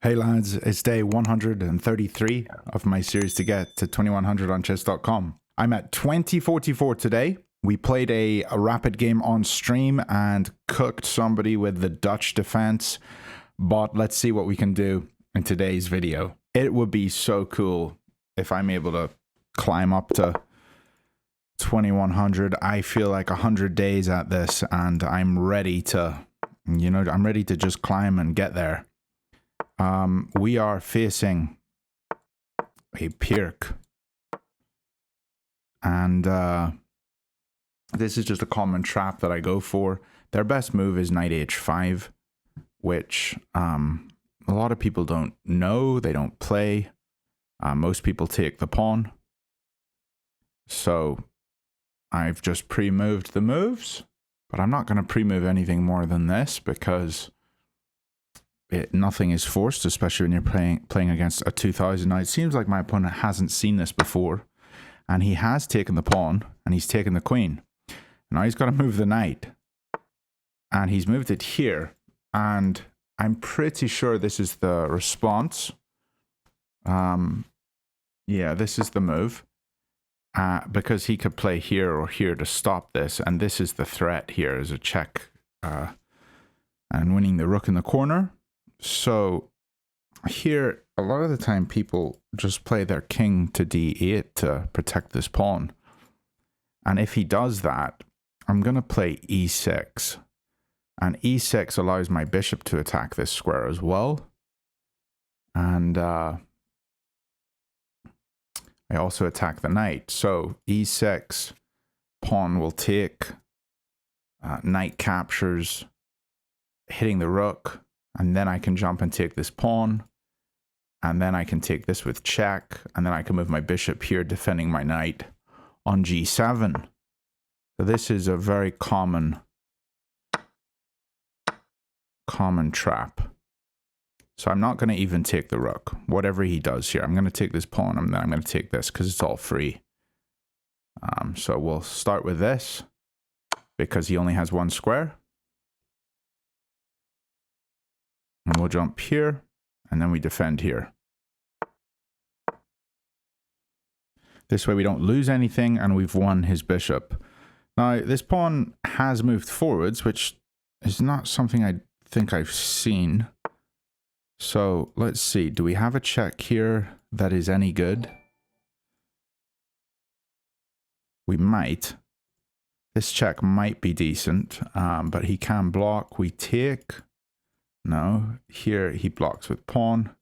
Hey lads, it's day 133 of my series to get to 2100 on chess.com. I'm at 2044 today. We played a rapid game on stream and cooked somebody with the Dutch defense, but let's see what we can do in today's video. It would be so cool if I'm able to climb up to 2100. I feel like 100 days at this and I'm ready to, I'm ready to just climb and get there. We are facing a Pirc, and this is just a common trap that I go for. Their best move is knight h5, which a lot of people don't know, they don't play. Most people take the pawn. So I've just pre-moved the moves, but I'm not going to pre-move anything more than this because nothing is forced, especially when you're playing against a 2000. Now, it seems like my opponent hasn't seen this before, and he has taken the pawn, and he's taken the queen. Now he's got to move the knight, and he's moved it here, and I'm pretty sure this is the response. Yeah, this is the move, because he could play here or here to stop this, and this is the threat here as a check, and winning the rook in the corner. So here, a lot of the time people just play their king to d8 to protect this pawn. And if he does that, I'm going to play e6. And e6 allows my bishop to attack this square as well. And I also attack the knight. So e6, pawn will take, knight captures, hitting the rook. And then I can jump and take this pawn. And then I can take this with check. And then I can move my bishop here, defending my knight on g7. So this is a very common trap. So I'm not going to even take the rook. Whatever he does here, I'm going to take this pawn and then I'm going to take this because it's all free. So we'll start with this because he only has one square. And we'll jump here, and then we defend here. This way we don't lose anything, and we've won his bishop. Now, this pawn has moved forwards, which is not something I think I've seen. So, let's see. Do we have a check here that is any good? We might. This check might be decent, but he can block. We take. No, here he blocks with pawn.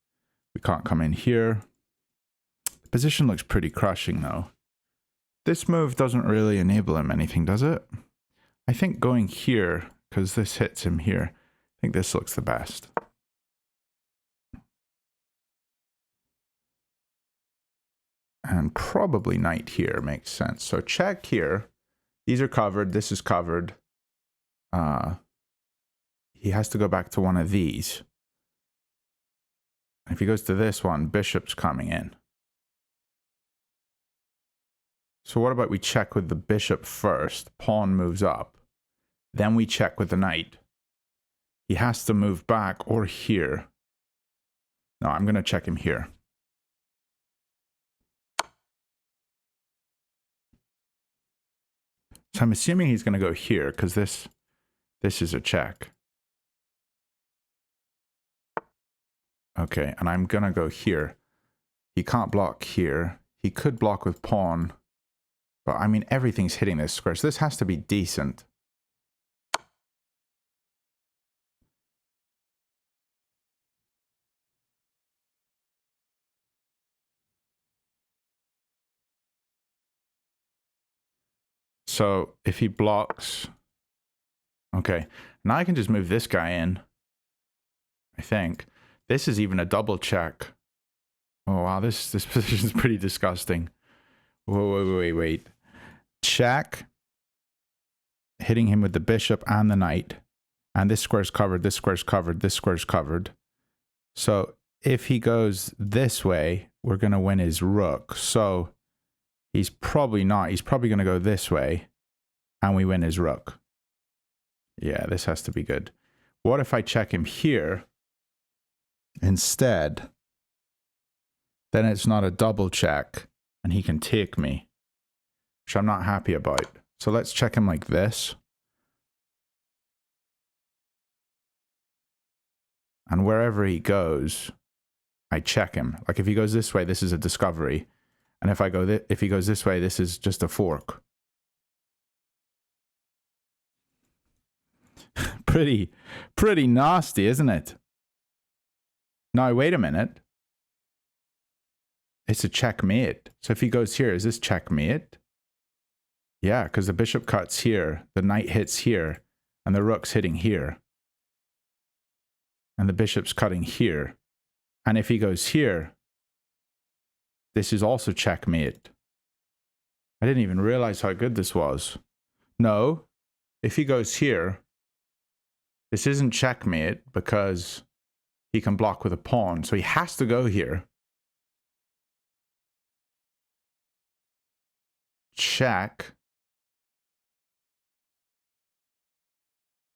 We can't come in here. The position looks pretty crushing though. This move doesn't really enable him anything, does it? I think going here, because this hits him here, I think this looks the best. And probably knight here makes sense. So check here. These are covered. This is covered. He has to go back to one of these. If he goes to this one, bishop's coming in. So what about we check with the bishop first? Pawn moves up. Then we check with the knight. He has to move back or here. No, I'm going to check him here. So I'm assuming he's going to go here because this is a check. Okay, and I'm going to go here. He can't block here. He could block with pawn. But, I mean, everything's hitting this square. So this has to be decent. So if he blocks... Okay, now I can just move this guy in. I think. This is even a double check. Oh, wow, this position is pretty disgusting. Wait. Check. Hitting him with the bishop and the knight. And this square's covered, this square's covered, this square's covered. So if he goes this way, we're going to win his rook. So he's probably not. He's probably going to go this way. And we win his rook. Yeah, this has to be good. What if I check him here? instead, then it's not a double check and he can take me, which I'm not happy about. So let's check him like this. And wherever he goes, I check him. Like if he goes this way, this is a discovery. And if if he goes this way, this is just a fork. Pretty nasty, isn't it? Now, wait a minute. It's a checkmate. So if he goes here, is this checkmate? Yeah, because the bishop cuts here, the knight hits here, and the rook's hitting here. And the bishop's cutting here. And if he goes here, this is also checkmate. I didn't even realize how good this was. No, if he goes here, this isn't checkmate because he can block with a pawn. So he has to go here. Check.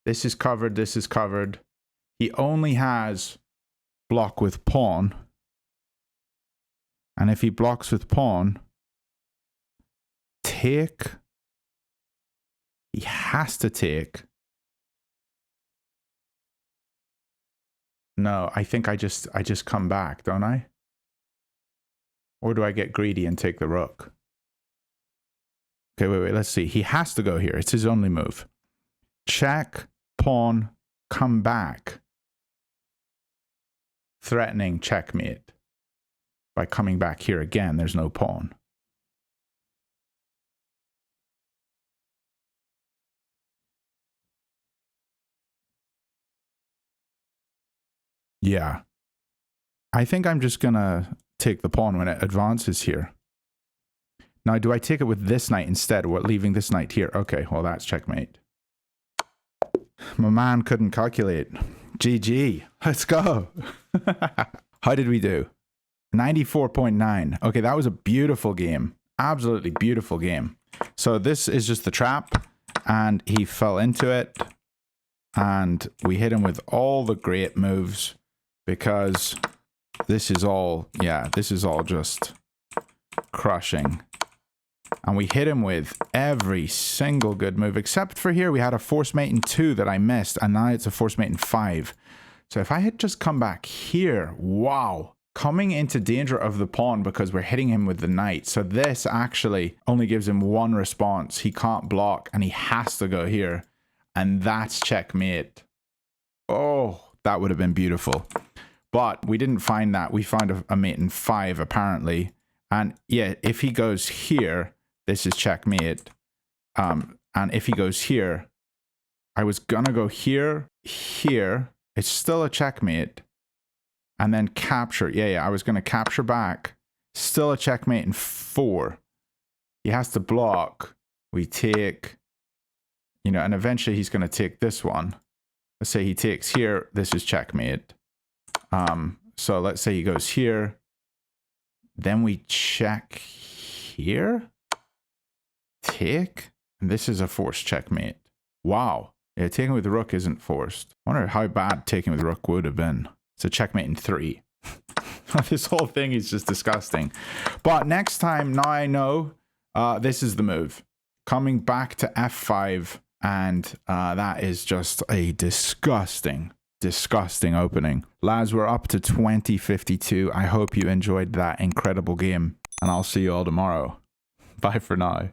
This is covered. This is covered. He only has block with pawn. And if he blocks with pawn, take. He has to take. No, I think I just come back, don't I? Or do I get greedy and take the rook? Okay, wait, let's see. He has to go here. It's his only move. Check, pawn, come back. Threatening checkmate. By coming back here again, there's no pawn. Yeah. I think I'm just gonna take the pawn when it advances here. Now, do I take it with this knight instead, or leaving this knight here? Okay, well, that's checkmate. My man couldn't calculate. GG. Let's go. How did we do? 94.9. Okay, that was a beautiful game. Absolutely beautiful game. So this is just the trap, and he fell into it, and we hit him with all the great moves because this is all, yeah, this is all just crushing. And we hit him with every single good move, except for here we had a force mate in 2 that I missed, and now it's a force mate in 5. So if I had just come back here, wow, coming into danger of the pawn because we're hitting him with the knight. So this actually only gives him one response. He can't block and he has to go here. And that's checkmate. Oh, that would have been beautiful. But we didn't find that. We found a mate in 5 apparently. And yeah, if he goes here, this is checkmate. And if he goes here, I was gonna go here, here. It's still a checkmate. And then capture. Yeah, I was gonna capture back. Still a checkmate in 4. He has to block. We take, you know, and eventually he's gonna take this one. Let's say he takes here. This is checkmate. So let's say he goes here. Then we check here. Take. And this is a forced checkmate. Wow. Yeah, taking with the rook isn't forced. I wonder how bad taking with the rook would have been. It's a checkmate in 3. This whole thing is just disgusting. But next time, now I know this is the move. Coming back to f5. And that is just a disgusting opening. Lads, we're up to 2052. I hope you enjoyed that incredible game. And I'll see you all tomorrow. Bye for now.